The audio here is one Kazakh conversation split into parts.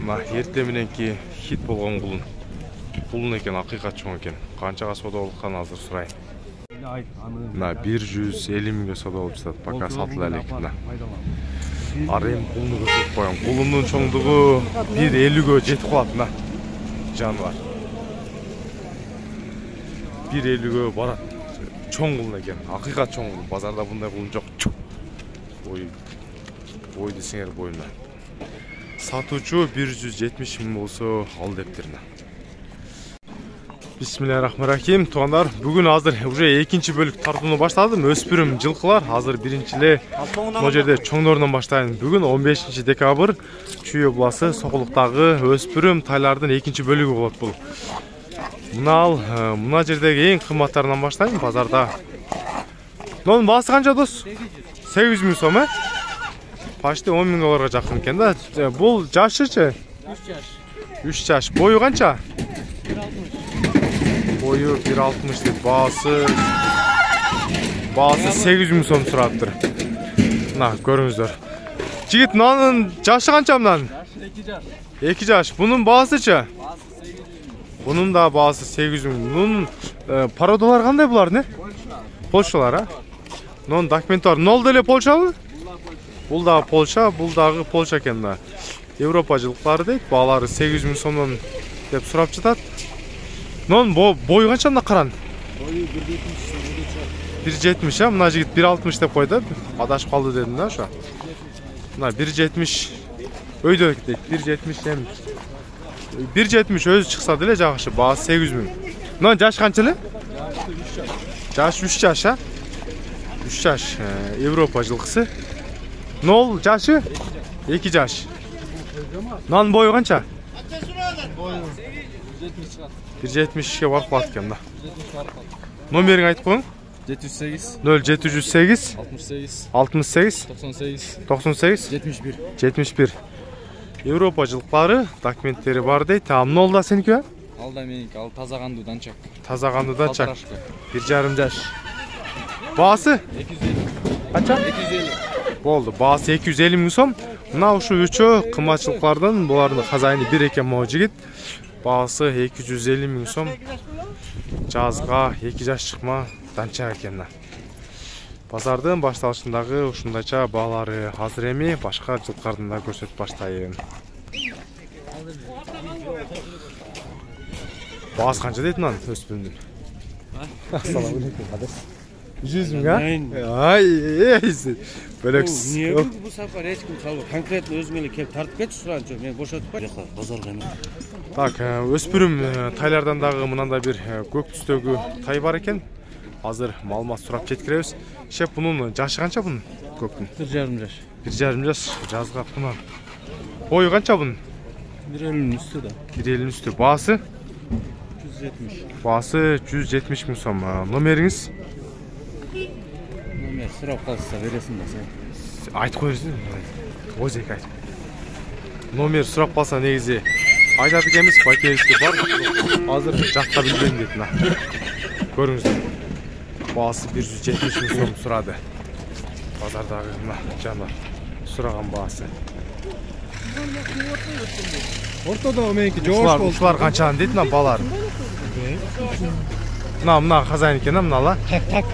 Мына эрте мененки хит болгон кулун. Кулун экен, акыйкат чоң экен. Канчага соода болуп азыр сурайын. Мына 150 миңге соода болуп жатат. Пока сатыла элек мына. Арем кулуну көрсөтүп коем. Кулунун чоңдугу 150гө жетип калат мына. Жаныбар. 150гө барат. Чоң кулун экен. Акыйкат чоң кулун. Базарда мындай кулун жок. Ой десеңер боюнда. Сатуучу 170 миң болсо ал дептир. Бисмиллахиррахманиррахим. Туугандар, бүгүн азыр уже экинчи бөлүк тартууну баштадым. Өспүрүм жылкылар. Азыр биринчи эле могу жерде чоңдордон баштайын. Бүгүн 15 декабрь Чүй областы Сокулуктагы өспүрүм тайлардын экинчи бөлүгү болот бул. Мына жердеги эң кымбаттарынан баштайын базарда. Нонун баасы канча дос? 800 миң сом, э? Почти 10 миң долларга жакын экен да. Бул жашычы? 3 жаш. Бою канча? 1.60. Бою 1.60 деп баасы 800 миң сом сураптыр. Мына көрүңүздөр. Жигит, мынанын жашы канча мынан? 2 жаш. Бунун баасычы? Бунун да баасы 800 миң. Бунун пародалар кандай булар, не? Польшалар, а? Нон документи бар. Нол деле Польшабы? Бул да Польша, бул дагы Польша экен да. Европа жылкылары дейт, баалары 800 миң сомдон деп сурап жатат. Нон бою канча мына каран? Бою 1.70, а? Мына жигит 1.60 деп койду. Адашып калды дедим да, ошо. Мына 1.70 өйдө дейт. 1.70 эми 1.70 өзү чыкса деле жагышы, баасы 800 миң. Мына жаш канча эле? Жаш 3 жаш, а? 3 жаш. Европа жылкысы. Нол жашы? 2 жаш. Нан бою канча? Бою 1.70ке барып калат экен да. Номериңи айтып коюң. 708 0708 68 98 71. Европа жылкылары, документтери бар дейт. Нол да сеники ба? Ал да меники, ал таза кандуу данчак. Таза кандуу данчак. 1,5 жаш. Баасы? 250. Канча? 250. Болду, баасы 250 миң сом. Мына ушу үчөө кымбатчылыклардын, булардын казайыны бир экен могу жигит. Баасы 250 миң сом. Жазга 2 жаш чыкма данчак экен. Базардын башталышындагы ушундайча баалары азыр эми башка жылкылардын да көрсөтүп баштайын. Баасы канча дейт мынан өспүрүмдүн? Ассаламу алейкум. 100 миң, а? Ай, бөлөксүз. Эмне бул сапар эч ким чалып, конкретно өзүң эле келип тартып кетчи суран жок, мен бошотуп кой. Базарга эме. Так, өспүрүм тайлардан дагы мынандай бир көк түстөгү тай бар экен. Азыр маалымат сурап жеткиребиз. Шеп, бунун жашы канча бунун көктүн? 1,5 жаш. 1,5 жаш, жазга кунан. Бою канча бунун? 1,50 үстү да. 1,50 үстү. Баасы? 170. Баасы 170 миң сом. Номериңиз? Номер сурап калса бересиң да сен. Айтып коесуң. Өзүк айт. Номер сурап калса негизи айтат экенбиз, пакетте бар. Азыр жакка билбейм дейт мына. Көрүңүздөр. Баасы 170 миң сом сурады. Базардагы мына жандар сураган баасы. Ортодо меники жоош болду. Ушулар канчаны дейт мына балар? Мына казайын экен, мына. Так.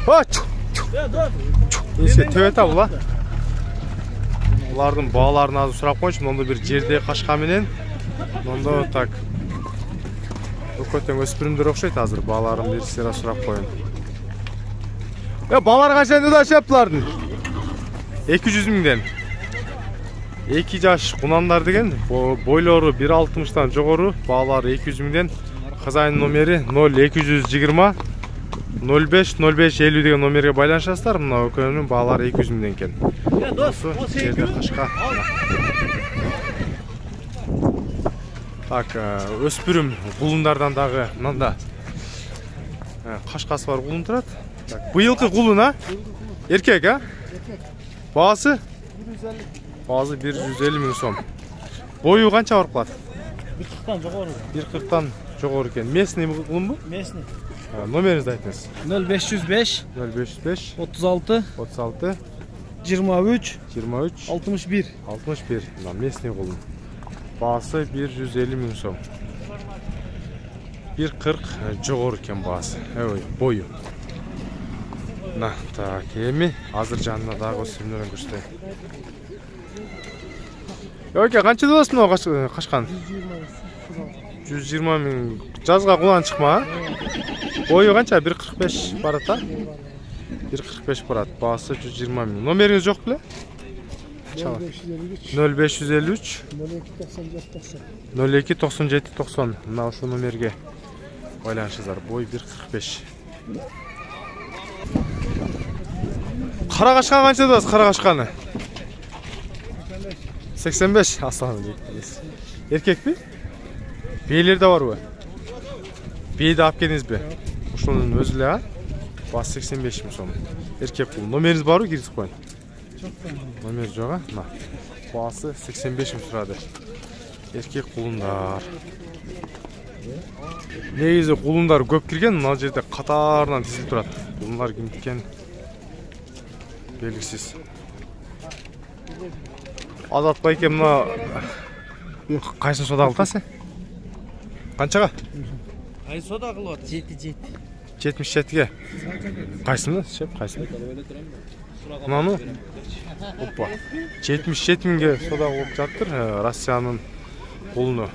Оч! Эске төбөт абыла. Булардын бааларын азыр сурап койчу, мондо бир жерде кашка менен. Мондо так. Өкөтөң өспүрүмдөр окшойт азыр бааларын бир сыра сурап коюн. Балар канча да шептилардын? 200 миңден. 2 жаш кунандар деген, бойлору 1.60-тан жогору, баалары 200 миңден. Казайын номери 0220 05 50 деген номерге байланышасыздар. Мына өкөнүн баалары 200 миңден экен. Жерде кашка. Так, өспүрүм кулундардан дагы мында кашкасы бар кулун турат. Так, быйылкы кулун, а? Эркек, а? Баасы? 150. Баасы 150 миң сом. Бою канча барып калат? 1.40-тан жогору. 1.40-тан жогору экен. Местный кулунбу? Местный. Номеріңізді айтыңыз. 0505 36 36 23 23 61. 61. Мына местный құлын. Бағасы 150 мың сом. 1.40 жоғары екен бағасы. Бойы. На, так, еми азыр жанына дағы өсірімдерін көрсетейін. Өке, қанша дадасың мынау қашқан? 120 мың. Жазға құлан шықма? Бойы қанша? 1.45 барат та? 1.45 барат. Бағасы 120 мың. Номеріңіз жоқ біле? 0553 02 97 90. Мына осы номерге байланышыңыздар. Бой 1.45. Қарағашқа қанша дадасыз? Қарағашқаны? 85. Аслан. Еркек бе? Бейлер де бар бе? Бейді алып келдіңіз бе? Ушының өзілі а? Бас 85 мың сом. Еркек бұл. Номеріңіз бар ма? Киргізіп қойын. Номер жоқ а? Басы 85 мың тұрады. Еркек құлындар. Негізі құлындар көп кірген, мына жерде қатарынан тізіліп тұрады. Құлындар кімдіккен белгісіз. Азат байке мына қайсын сода қылтасы? Қаншаға? Ай сода қылып 77-ге. Қайсыны? Қайсыны? Мынаны? Опа. 77 мыңге сода қылып жаттыр. Россияның құлыны.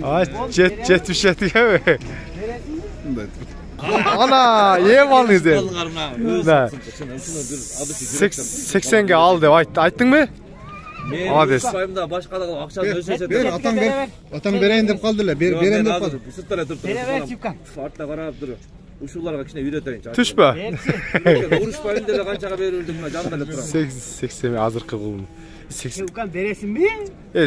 Ay 77'ge mi? Ana yem alınız de. 80'ge al de ayttın mı? Ades. Başka da akşam özleşe. Atam bereyim dep kaldılar. Bereyim dep kaldı. Sırtlara dur. Bere çıkan. Farkla qarab dur. Uşularga kişine үйрөтөйүн. Түш па? Урушпайын деле канчага берилдим мына жанда эле турам. 80 азыркы кылдым. Ulan veresin mi?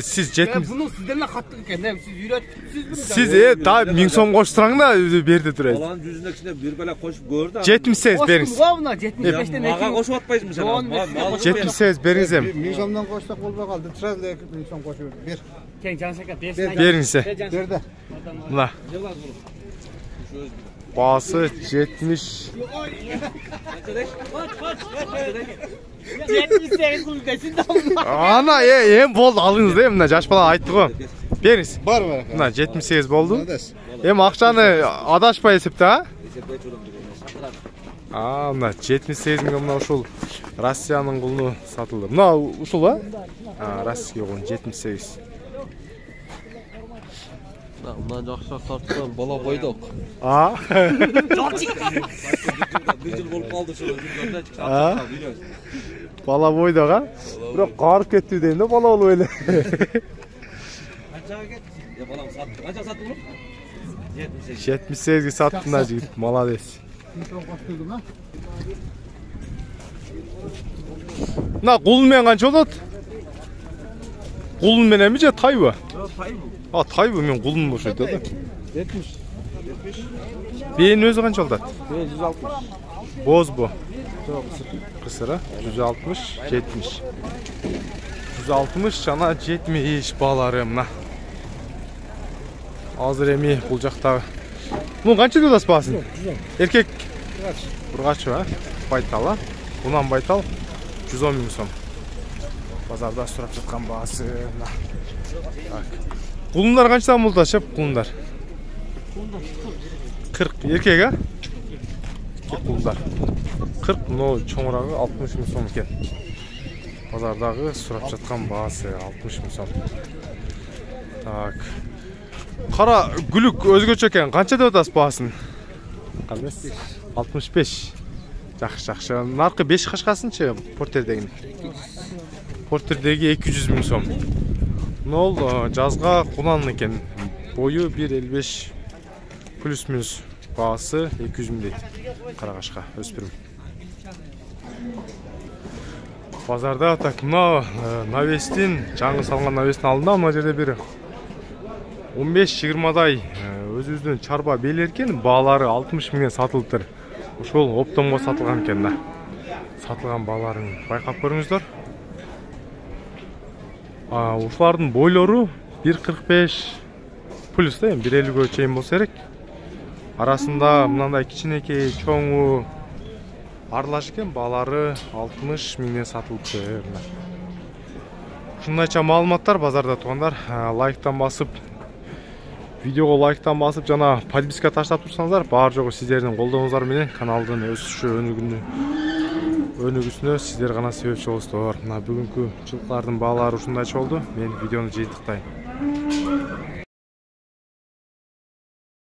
Siz 70. Bunu sizden de kattık kendim. Siz ürettiniz mi? Siz ta 1000 so'm qo'shtirang da berdi turaysiz. Alan yüzüne kişine bir bela qo'shib ko'rdi. 78 beriniz. Koştum 75'ten Maga qo'shib atpaysizmi sen? 78 beriniz hem. 1000 so'mdan qo'shsak bo'lmay qoldi. Trazda 1000 so'm qo'shib ber. Ken Cansaka bersin. Beriniz. Berdi. Mına. Bağısı 70. 78 kul desin de Ana hem boldu alыңыз да мына жаш бала айтты го. Бериңиz. Бар. Мына 78 болду. Эми акчаны адашпай эсепте а? Мына 78 миң мына ушул Россиянын кулуну сатылды. Мына ушул а? Россия кулу 78. Мына жакшыраак тарткан бала бойдок. Bir yıl bolup kaldı şurada. Bala boydok а? Бирок карып кетти дейм да бала болуп эле. Канчага кетти? Я балам саттым. Канчага саттым? 78'ge sattın da jigit. Молодец. Мына кулун менен канча болот? Кулун менен ми же тайбы? Taybu. Tayбы мен кулун бошойт да. 70. Бейин өзү канча болот? 160. Боз bu. Kısırı 160, 70. 160 жана 70 баларым. Азыр эми бул жакта. Муну канча деп атасың? Эркек. Бургач ба? Байтал а? Бунан байтал 110 миң сом. Базарда сурап жаткан баасы. Так. Кулундар канчадан болду ашып кулундар? 40 эркек а? Кулундар 40, но чоңрагы 60 миң сом экен. Базардагы сурап жаткан баасы 60 миң сом. Так. Кара гүлүк өзгөчө экен. Канча деп атасыз баасын? 65. Жакшы. Наркы 5 кашкасынчы портердеги. Портердеги 200 миң сом. Нол жазга кулан экен. Бою 1.55 плюс-минус. Баасы 200 миң дейт. Карагашка өспүрүм. Базарда так мына навестин, жаңы салган навестин алдында мына жерде бир 15-20дай өзүбүздүн чарба белер экен, баалары 60 миңге сатылыптыр. Ошол оптомго сатылган экен да. Сатылган бааларын байкап көрүңүздөр. Ушулардын бойлору 1.45 плюс да эми 1.50 чейин болсо керек. Арасында мынандай кичинекей чоңу аралаш экен, баалары 60 миңден сатылыпты. Ушундайча маалыматтар базарда туугандар. Лайктан басып, видеого лайктан басып жана подписка таштап турсаңыздар, баары жогу сиздердин колдооңуздар менен каналдын өсүшү өнүгүүсүнө сиздер гана себепчи болосуздар. Мына бүгүнкү жылкылардын баалары ушундайча болду. Мен видеону жыйынтыктайм.